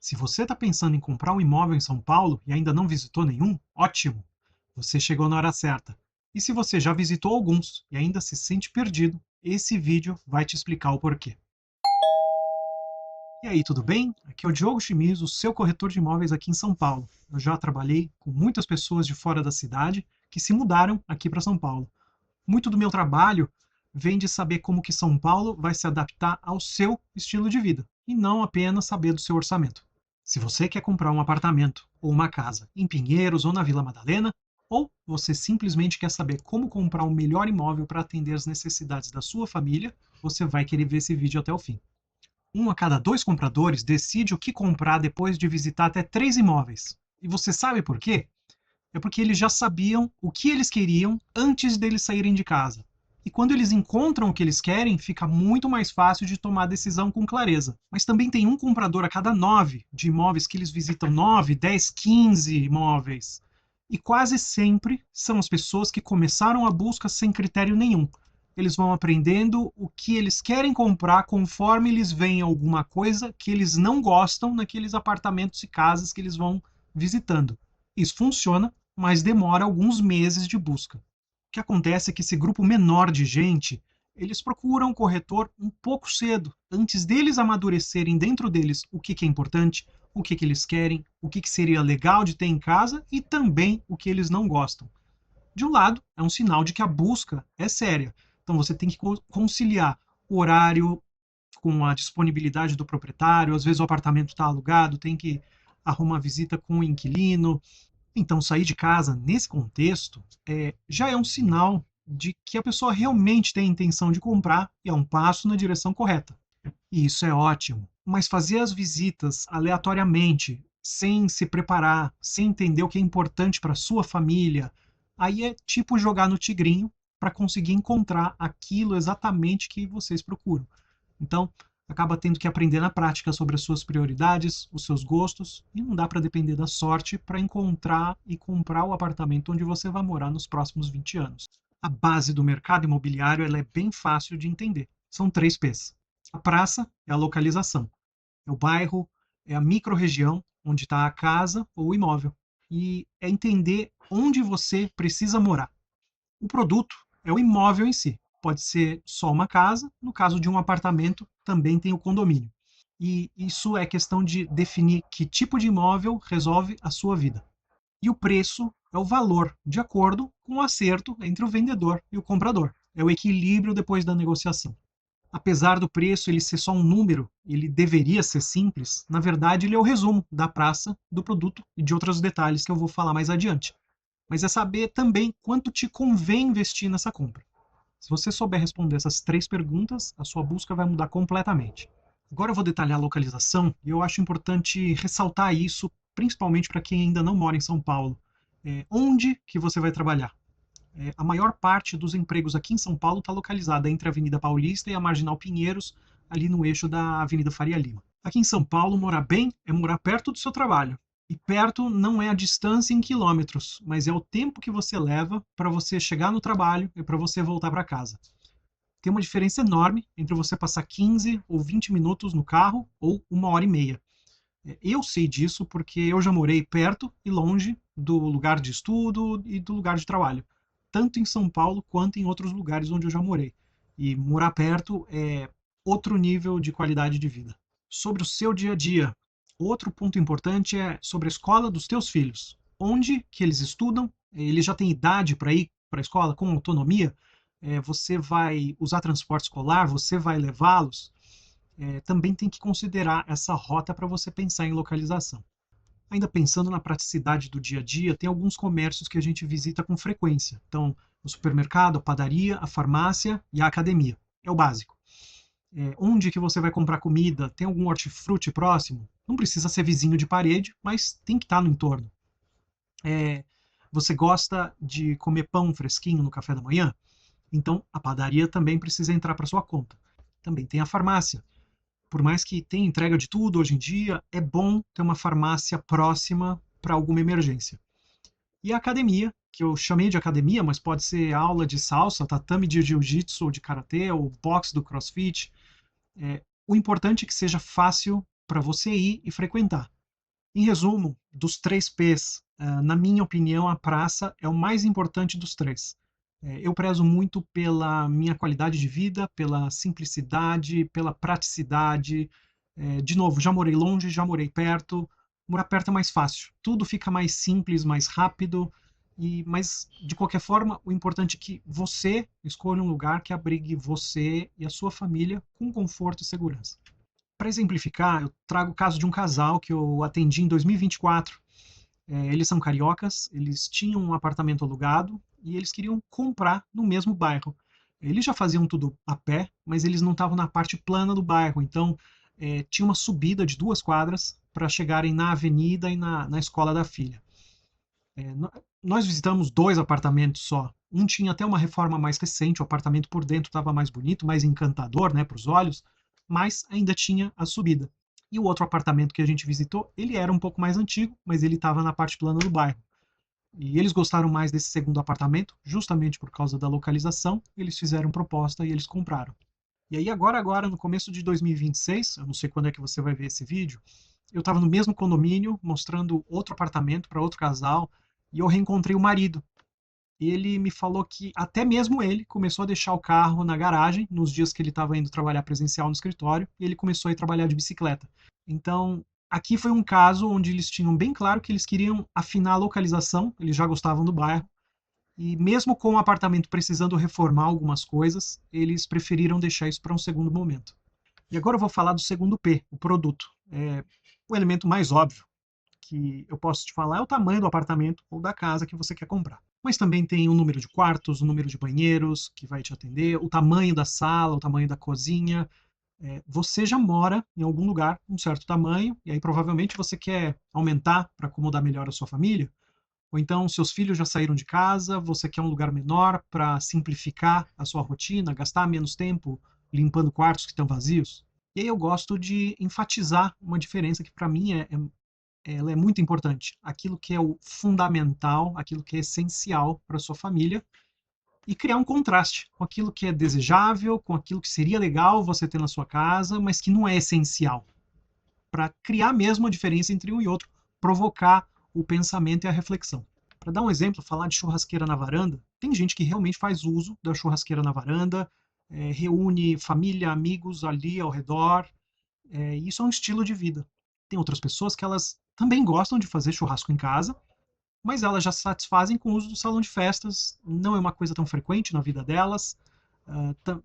Se você está pensando em comprar um imóvel em São Paulo e ainda não visitou nenhum, ótimo! Você chegou na hora certa. E se você já visitou alguns e ainda se sente perdido, esse vídeo vai te explicar o porquê. E aí, tudo bem? Aqui é o Diogo Chimizo, seu corretor de imóveis aqui em São Paulo. Eu já trabalhei com muitas pessoas de fora da cidade que se mudaram aqui para São Paulo. Muito do meu trabalho vem de saber como que São Paulo vai se adaptar ao seu estilo de vida, e não apenas saber do seu orçamento. Se você quer comprar um apartamento ou uma casa em Pinheiros ou na Vila Madalena, ou você simplesmente quer saber como comprar o melhor imóvel para atender as necessidades da sua família, você vai querer ver esse vídeo até o fim. Um a cada dois compradores decide o que comprar depois de visitar até 3 imóveis. E você sabe por quê? É porque eles já sabiam o que eles queriam antes deles saírem de casa. E quando eles encontram o que eles querem, fica muito mais fácil de tomar a decisão com clareza. Mas também tem um comprador a cada 9 de imóveis que eles visitam 9, 10, 15 imóveis. E quase sempre são as pessoas que começaram a busca sem critério nenhum. Eles vão aprendendo o que eles querem comprar conforme eles veem alguma coisa que eles não gostam naqueles apartamentos e casas que eles vão visitando. Isso funciona, mas demora alguns meses de busca. O que acontece é que esse grupo menor de gente, eles procuram o corretor um pouco cedo, antes deles amadurecerem dentro deles o que é importante, o que eles querem, o que seria legal de ter em casa e também o que eles não gostam. De um lado, é um sinal de que a busca é séria. Então você tem que conciliar o horário com a disponibilidade do proprietário, às vezes o apartamento está alugado, tem que arrumar visita com o inquilino. Então, sair de casa nesse contexto já é um sinal de que a pessoa realmente tem a intenção de comprar e é um passo na direção correta. E isso é ótimo. Mas fazer as visitas aleatoriamente, sem se preparar, sem entender o que é importante para sua família, aí é tipo jogar no tigrinho para conseguir encontrar aquilo exatamente que vocês procuram. Então, acaba tendo que aprender na prática sobre as suas prioridades, os seus gostos, e não dá para depender da sorte para encontrar e comprar o apartamento onde você vai morar nos próximos 20 anos. A base do mercado imobiliário ela é bem fácil de entender. São 3 P's. A praça é a localização, é o bairro, é a microrregião onde está a casa ou o imóvel. E é entender onde você precisa morar. O produto é o imóvel em si. Pode ser só uma casa, no caso de um apartamento, também tem o condomínio. E isso é questão de definir que tipo de imóvel resolve a sua vida. E o preço é o valor, de acordo com o acerto entre o vendedor e o comprador. É o equilíbrio depois da negociação. Apesar do preço ele ser só um número, ele deveria ser simples, na verdade ele é o resumo da praça, do produto e de outros detalhes que eu vou falar mais adiante. Mas é saber também quanto te convém investir nessa compra. Se você souber responder essas 3 perguntas, a sua busca vai mudar completamente. Agora eu vou detalhar a localização e eu acho importante ressaltar isso, principalmente para quem ainda não mora em São Paulo. Onde que você vai trabalhar? A maior parte dos empregos aqui em São Paulo está localizada entre a Avenida Paulista e a Marginal Pinheiros, ali no eixo da Avenida Faria Lima. Aqui em São Paulo, morar bem é morar perto do seu trabalho. E perto não é a distância em quilômetros, mas é o tempo que você leva para você chegar no trabalho e para você voltar para casa. Tem uma diferença enorme entre você passar 15 ou 20 minutos no carro ou 1 hora e meia. Eu sei disso porque eu já morei perto e longe do lugar de estudo e do lugar de trabalho, tanto em São Paulo quanto em outros lugares onde eu já morei. E morar perto é outro nível de qualidade de vida. Sobre o seu dia a dia, outro ponto importante é sobre a escola dos teus filhos. Onde que eles estudam? Eles já têm idade para ir para a escola com autonomia? Você vai usar transporte escolar? Você vai levá-los? Também tem que considerar essa rota para você pensar em localização. Ainda pensando na praticidade do dia a dia, tem alguns comércios que a gente visita com frequência. Então, o supermercado, a padaria, a farmácia e a academia. É o básico. Onde que você vai comprar comida? Tem algum hortifruti próximo? Não precisa ser vizinho de parede, mas tem que estar no entorno. Você gosta de comer pão fresquinho no café da manhã? Então, a padaria também precisa entrar para sua conta. Também tem a farmácia. Por mais que tenha entrega de tudo hoje em dia, é bom ter uma farmácia próxima para alguma emergência. E a academia, que eu chamei de academia, mas pode ser aula de salsa, tatame de jiu-jitsu ou de karatê, ou boxe do crossfit. O importante é que seja fácil para você ir e frequentar. Em resumo, dos 3 P's, na minha opinião, a praça é o mais importante dos três. Eu prezo muito pela minha qualidade de vida, pela simplicidade, pela praticidade. De novo, já morei longe, já morei perto. Morar perto é mais fácil. Tudo fica mais simples, mais rápido. Mas, de qualquer forma, o importante é que você escolha um lugar que abrigue você e a sua família com conforto e segurança. Para exemplificar, eu trago o caso de um casal que eu atendi em 2024. Eles são cariocas, eles tinham um apartamento alugado e eles queriam comprar no mesmo bairro. Eles já faziam tudo a pé, mas eles não estavam na parte plana do bairro, então tinha uma subida de 2 quadras para chegarem na avenida e na escola da filha. Nós visitamos 2 apartamentos só. Um tinha até uma reforma mais recente, o apartamento por dentro estava mais bonito, mais encantador, né, para os olhos, mas ainda tinha a subida. E o outro apartamento que a gente visitou, ele era um pouco mais antigo, mas ele estava na parte plana do bairro. E eles gostaram mais desse segundo apartamento, justamente por causa da localização. Eles fizeram proposta e eles compraram. E aí agora, no começo de 2026, eu não sei quando é que você vai ver esse vídeo, eu estava no mesmo condomínio, mostrando outro apartamento para outro casal, e eu reencontrei o marido. Ele me falou que até mesmo ele começou a deixar o carro na garagem nos dias que ele estava indo trabalhar presencial no escritório, e ele começou a ir trabalhar de bicicleta. Então, aqui foi um caso onde eles tinham bem claro que eles queriam afinar a localização, eles já gostavam do bairro, e mesmo com o apartamento precisando reformar algumas coisas, eles preferiram deixar isso para um segundo momento. E agora eu vou falar do segundo P, o produto. O elemento mais óbvio que eu posso te falar é o tamanho do apartamento ou da casa que você quer comprar. Mas também tem o número de quartos, o número de banheiros que vai te atender, o tamanho da sala, o tamanho da cozinha. Você já mora em algum lugar um certo tamanho, e aí provavelmente você quer aumentar para acomodar melhor a sua família. Ou então seus filhos já saíram de casa, você quer um lugar menor para simplificar a sua rotina, gastar menos tempo limpando quartos que estão vazios. E aí eu gosto de enfatizar uma diferença que para mim ela é muito importante. Aquilo que é o fundamental, aquilo que é essencial para a sua família, e criar um contraste com aquilo que é desejável, com aquilo que seria legal você ter na sua casa, mas que não é essencial. Para criar mesmo a diferença entre um e outro, provocar o pensamento e a reflexão. Para dar um exemplo, falar de churrasqueira na varanda, tem gente que realmente faz uso da churrasqueira na varanda, reúne família, amigos ali ao redor, e isso é um estilo de vida. Tem outras pessoas que elas também gostam de fazer churrasco em casa, mas elas já se satisfazem com o uso do salão de festas, não é uma coisa tão frequente na vida delas.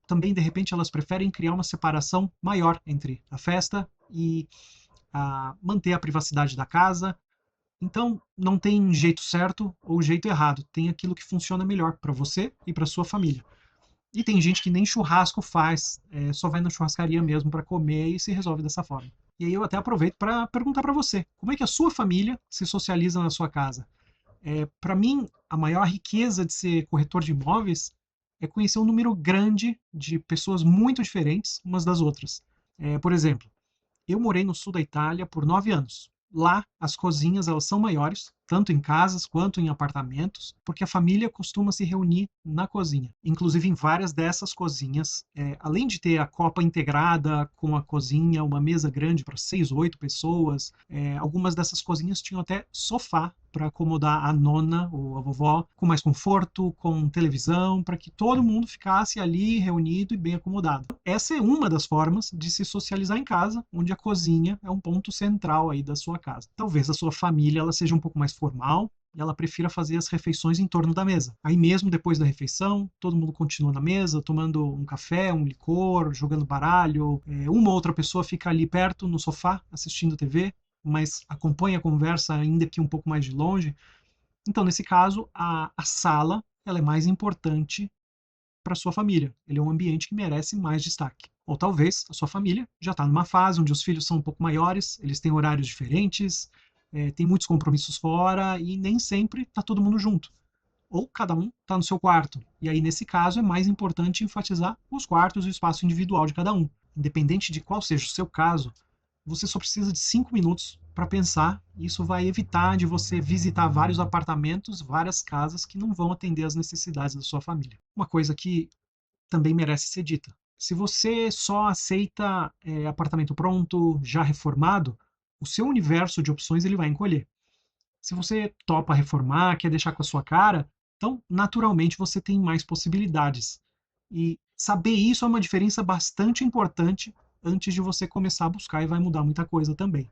Também, de repente, elas preferem criar uma separação maior entre a festa e manter a privacidade da casa. Então, não tem jeito certo ou jeito errado, tem aquilo que funciona melhor para você e para sua família. E tem gente que nem churrasco faz, só vai na churrascaria mesmo para comer e se resolve dessa forma. E aí eu até aproveito para perguntar para você, como é que a sua família se socializa na sua casa? Para mim, a maior riqueza de ser corretor de imóveis é conhecer um número grande de pessoas muito diferentes umas das outras. Por exemplo, eu morei no sul da Itália por 9 anos. Lá, as cozinhas elas são maiores, tanto em casas quanto em apartamentos, porque a família costuma se reunir na cozinha. Inclusive, em várias dessas cozinhas, além de ter a copa integrada com a cozinha, uma mesa grande para 6 ou 8 pessoas, algumas dessas cozinhas tinham até sofá para acomodar a nona ou a vovó, com mais conforto, com televisão, para que todo mundo ficasse ali reunido e bem acomodado. Essa é uma das formas de se socializar em casa, onde a cozinha é um ponto central aí da sua casa. Talvez a sua família ela seja um pouco mais formal e ela prefira fazer as refeições em torno da mesa. Aí mesmo depois da refeição, todo mundo continua na mesa, tomando um café, um licor, jogando baralho. Uma ou outra pessoa fica ali perto, no sofá, assistindo TV, mas acompanha a conversa ainda que um pouco mais de longe. Então, nesse caso, a sala ela é mais importante para sua família. Ele é um ambiente que merece mais destaque. Ou talvez a sua família já está numa fase onde os filhos são um pouco maiores, eles têm horários diferentes, tem muitos compromissos fora e nem sempre está todo mundo junto. Ou cada um está no seu quarto. E aí, nesse caso, é mais importante enfatizar os quartos e o espaço individual de cada um. Independente de qual seja o seu caso, você só precisa de 5 minutos para pensar. Isso vai evitar de você visitar vários apartamentos, várias casas que não vão atender às necessidades da sua família. Uma coisa que também merece ser dita. Se você só aceita apartamento pronto, já reformado, o seu universo de opções ele vai encolher. Se você topa reformar, quer deixar com a sua cara, então naturalmente você tem mais possibilidades. E saber isso é uma diferença bastante importante antes de você começar a buscar e vai mudar muita coisa também.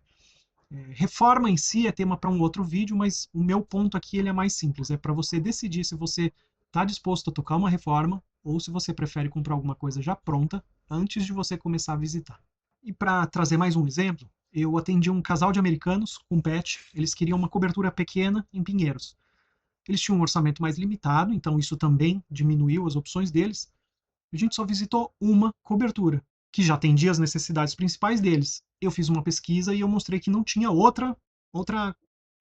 Reforma em si é tema para um outro vídeo, mas o meu ponto aqui ele é mais simples. É para você decidir se você está disposto a tocar uma reforma ou se você prefere comprar alguma coisa já pronta antes de você começar a visitar. E para trazer mais um exemplo, eu atendi um casal de americanos com pet. Eles queriam uma cobertura pequena em Pinheiros. Eles tinham um orçamento mais limitado, então isso também diminuiu as opções deles. A gente só visitou uma cobertura, que já atendia as necessidades principais deles. Eu fiz uma pesquisa e eu mostrei que não tinha outra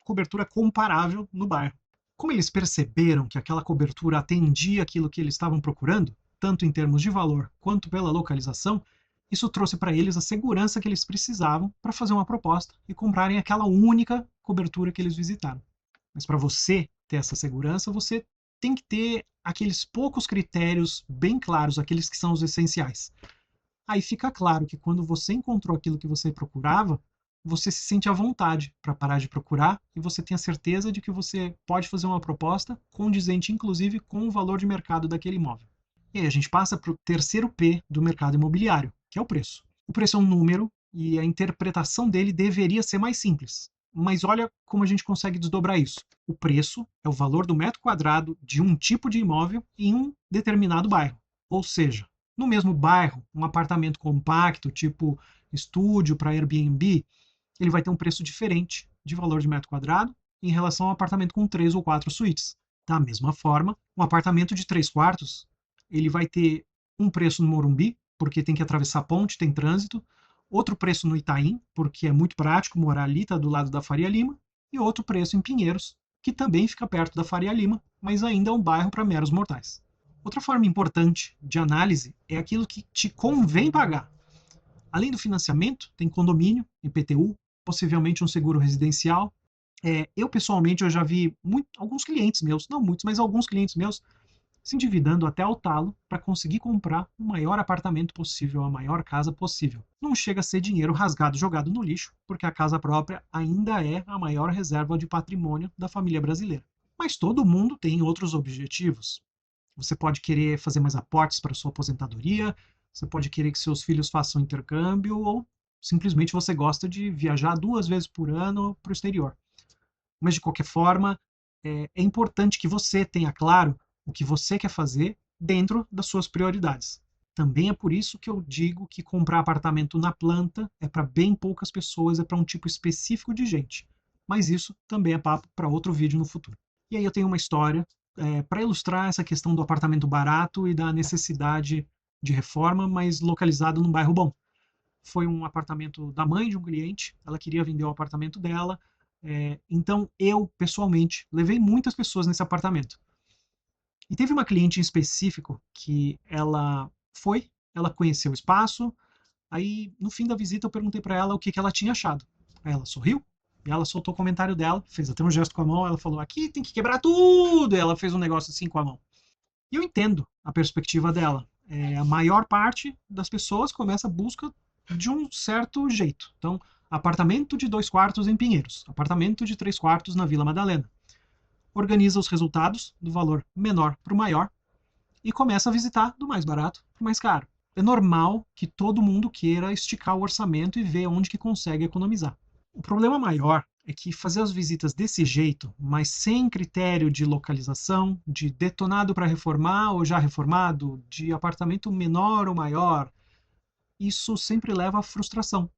cobertura comparável no bairro. Como eles perceberam que aquela cobertura atendia aquilo que eles estavam procurando, tanto em termos de valor quanto pela localização, isso trouxe para eles a segurança que eles precisavam para fazer uma proposta e comprarem aquela única cobertura que eles visitaram. Mas para você ter essa segurança, você tem que ter aqueles poucos critérios bem claros, aqueles que são os essenciais. Aí fica claro que quando você encontrou aquilo que você procurava, você se sente à vontade para parar de procurar e você tem a certeza de que você pode fazer uma proposta condizente, inclusive, com o valor de mercado daquele imóvel. E aí a gente passa para o terceiro P do mercado imobiliário, que é o preço. O preço é um número e a interpretação dele deveria ser mais simples. Mas olha como a gente consegue desdobrar isso. O preço é o valor do metro quadrado de um tipo de imóvel em um determinado bairro. Ou seja, no mesmo bairro, um apartamento compacto, tipo estúdio para Airbnb, ele vai ter um preço diferente de valor de metro quadrado em relação a um apartamento com 3 ou 4 suítes. Da mesma forma, um apartamento de 3 quartos, ele vai ter um preço no Morumbi, porque tem que atravessar a ponte, tem trânsito, outro preço no Itaim, porque é muito prático morar ali, está do lado da Faria Lima, e outro preço em Pinheiros, que também fica perto da Faria Lima, mas ainda é um bairro para meros mortais. Outra forma importante de análise é aquilo que te convém pagar. Além do financiamento, tem condomínio, IPTU, possivelmente um seguro residencial. Eu, pessoalmente, eu já vi alguns clientes meus, não muitos, mas alguns clientes meus, se endividando até ao talo para conseguir comprar o maior apartamento possível, a maior casa possível. Não chega a ser dinheiro rasgado jogado no lixo, porque a casa própria ainda é a maior reserva de patrimônio da família brasileira. Mas todo mundo tem outros objetivos. Você pode querer fazer mais aportes para sua aposentadoria, você pode querer que seus filhos façam intercâmbio, ou simplesmente você gosta de viajar 2 vezes por ano para o exterior. Mas de qualquer forma, é importante que você tenha claro o que você quer fazer dentro das suas prioridades. Também é por isso que eu digo que comprar apartamento na planta é para bem poucas pessoas, é para um tipo específico de gente. Mas isso também é papo para outro vídeo no futuro. E aí eu tenho uma história para ilustrar essa questão do apartamento barato e da necessidade de reforma, mas localizado num bairro bom. Foi um apartamento da mãe de um cliente, ela queria vender o apartamento dela, então eu, pessoalmente, levei muitas pessoas nesse apartamento. E teve uma cliente em específico que ela conheceu o espaço, aí no fim da visita eu perguntei para ela o que ela tinha achado. Aí ela sorriu, e ela soltou o comentário dela, fez até um gesto com a mão, ela falou, aqui tem que quebrar tudo, e ela fez um negócio assim com a mão. E eu entendo a perspectiva dela. A maior parte das pessoas começa a busca de um certo jeito. Então, apartamento de 2 quartos em Pinheiros, apartamento de 3 quartos na Vila Madalena. Organiza os resultados do valor menor para o maior e começa a visitar do mais barato para o mais caro. É normal que todo mundo queira esticar o orçamento e ver onde que consegue economizar. O problema maior é que fazer as visitas desse jeito, mas sem critério de localização, de detonado para reformar ou já reformado, de apartamento menor ou maior, isso sempre leva à frustração.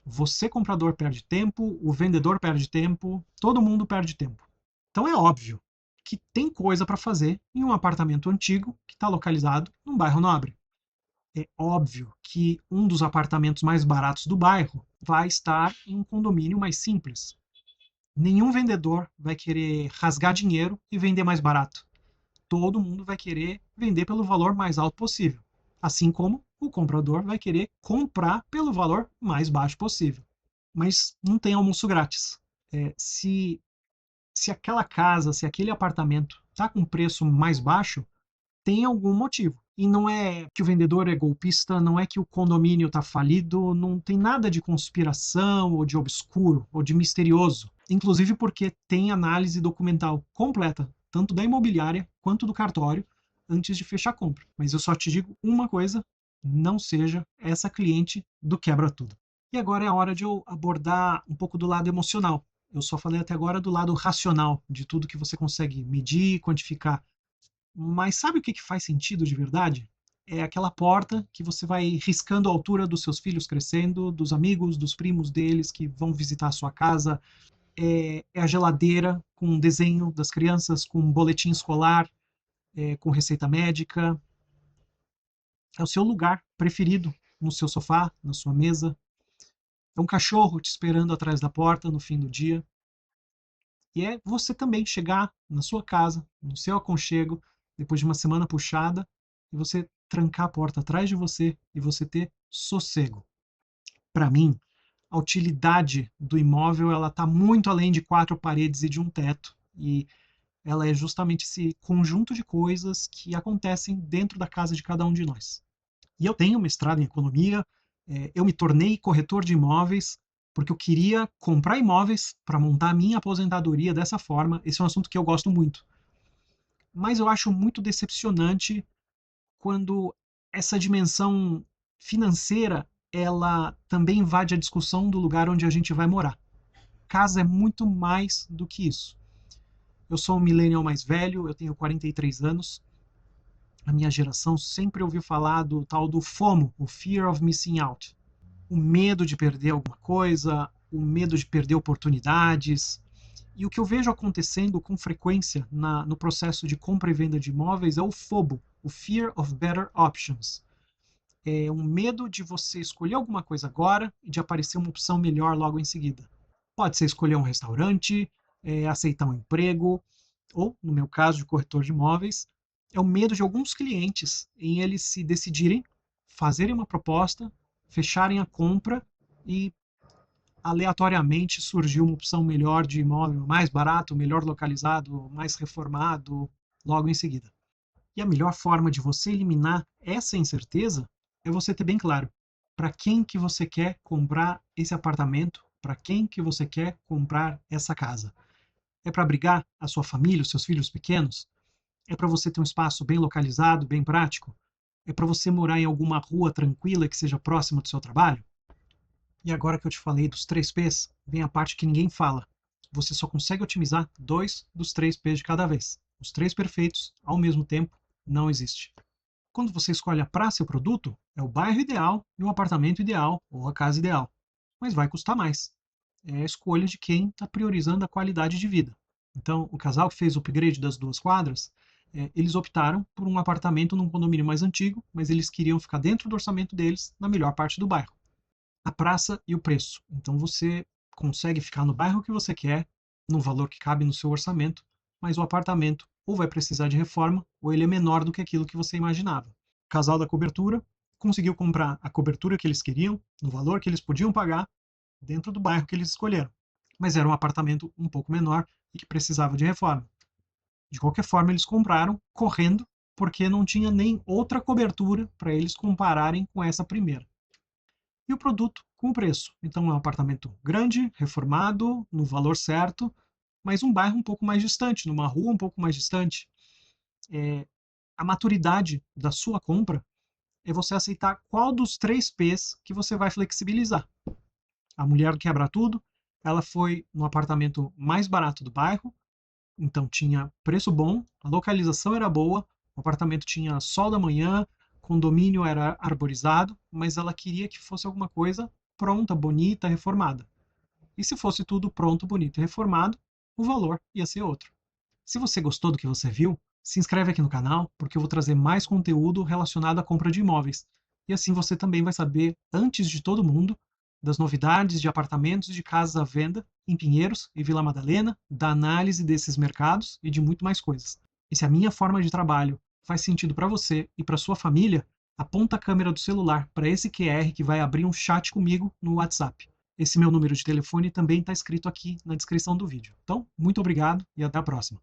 Você, comprador, perde tempo, o vendedor perde tempo, todo mundo perde tempo. Então é óbvio que tem coisa para fazer em um apartamento antigo que está localizado num bairro nobre. É óbvio que um dos apartamentos mais baratos do bairro vai estar em um condomínio mais simples. Nenhum vendedor vai querer rasgar dinheiro e vender mais barato. Todo mundo vai querer vender pelo valor mais alto possível. Assim como o comprador vai querer comprar pelo valor mais baixo possível. Mas não tem almoço grátis. Se aquela casa, se aquele apartamento está com preço mais baixo, tem algum motivo. E não é que o vendedor é golpista, não é que o condomínio está falido, não tem nada de conspiração ou de obscuro ou de misterioso. Inclusive porque tem análise documental completa, tanto da imobiliária quanto do cartório, antes de fechar a compra. Mas eu só te digo uma coisa: não seja essa cliente do quebra tudo. E agora é a hora de eu abordar um pouco do lado emocional. Eu só falei até agora do lado racional, de tudo que você consegue medir, quantificar. Mas sabe o que que faz sentido de verdade? É aquela porta que você vai riscando a altura dos seus filhos crescendo, dos amigos, dos primos deles que vão visitar a sua casa. É a geladeira com um desenho das crianças, com um boletim escolar, com receita médica. É o seu lugar preferido no seu sofá, na sua mesa. É um cachorro te esperando atrás da porta no fim do dia. E é você também chegar na sua casa, no seu aconchego, depois de uma semana puxada, e você trancar a porta atrás de você e você ter sossego. Para mim, a utilidade do imóvel ela está muito além de quatro paredes e de um teto. E ela é justamente esse conjunto de coisas que acontecem dentro da casa de cada um de nós. E eu tenho mestrado em economia, eu me tornei corretor de imóveis porque eu queria comprar imóveis para montar a minha aposentadoria dessa forma. Esse é um assunto que eu gosto muito. Mas eu acho muito decepcionante quando essa dimensão financeira ela também invade a discussão do lugar onde a gente vai morar. Casa é muito mais do que isso. Eu sou um millennial mais velho, eu tenho 43 anos. A minha geração sempre ouviu falar do tal do FOMO, o Fear of Missing Out. O medo de perder alguma coisa, o medo de perder oportunidades. E o que eu vejo acontecendo com frequência no processo de compra e venda de imóveis é o FOBO, o Fear of Better Options. É um medo de você escolher alguma coisa agora e de aparecer uma opção melhor logo em seguida. Pode ser escolher um restaurante, aceitar um emprego, ou, no meu caso de corretor de imóveis, é o medo de alguns clientes em eles se decidirem, fazerem uma proposta, fecharem a compra e aleatoriamente surgiu uma opção melhor de imóvel, mais barato, melhor localizado, mais reformado, logo em seguida. E a melhor forma de você eliminar essa incerteza é você ter bem claro para quem que você quer comprar esse apartamento, para quem que você quer comprar essa casa. É para abrigar a sua família, os seus filhos pequenos? É para você ter um espaço bem localizado, bem prático? É para você morar em alguma rua tranquila que seja próxima do seu trabalho? E agora que eu te falei dos 3 P's, vem a parte que ninguém fala. Você só consegue otimizar 2 dos 3 P's de cada vez. Os 3 perfeitos, ao mesmo tempo, não existe. Quando você escolhe a praça e o produto, é o bairro ideal e o apartamento ideal ou a casa ideal. Mas vai custar mais. É a escolha de quem está priorizando a qualidade de vida. Então, o casal que fez o upgrade das 2 quadras, eles optaram por um apartamento num condomínio mais antigo, mas eles queriam ficar dentro do orçamento deles, na melhor parte do bairro. A praça e o preço. Então você consegue ficar no bairro que você quer, no valor que cabe no seu orçamento, mas o apartamento ou vai precisar de reforma ou ele é menor do que aquilo que você imaginava. O casal da cobertura conseguiu comprar a cobertura que eles queriam, no valor que eles podiam pagar, dentro do bairro que eles escolheram. Mas era um apartamento um pouco menor e que precisava de reforma. De qualquer forma, eles compraram correndo, porque não tinha nem outra cobertura para eles compararem com essa primeira. E o produto com o preço. Então é um apartamento grande, reformado, no valor certo, mas um bairro um pouco mais distante, numa rua um pouco mais distante. A maturidade da sua compra é você aceitar qual dos 3 P's que você vai flexibilizar. A mulher do quebra tudo, ela foi no apartamento mais barato do bairro, então tinha preço bom, a localização era boa, o apartamento tinha sol da manhã, condomínio era arborizado, mas ela queria que fosse alguma coisa pronta, bonita, reformada. E se fosse tudo pronto, bonito e reformado, o valor ia ser outro. Se você gostou do que você viu, se inscreve aqui no canal, porque eu vou trazer mais conteúdo relacionado à compra de imóveis. E assim você também vai saber, antes de todo mundo, das novidades de apartamentos e de casas à venda em Pinheiros e Vila Madalena, da análise desses mercados e de muito mais coisas. E se a minha forma de trabalho faz sentido para você e para sua família, aponta a câmera do celular para esse QR que vai abrir um chat comigo no WhatsApp. Esse meu número de telefone também está escrito aqui na descrição do vídeo. Então, muito obrigado e até a próxima.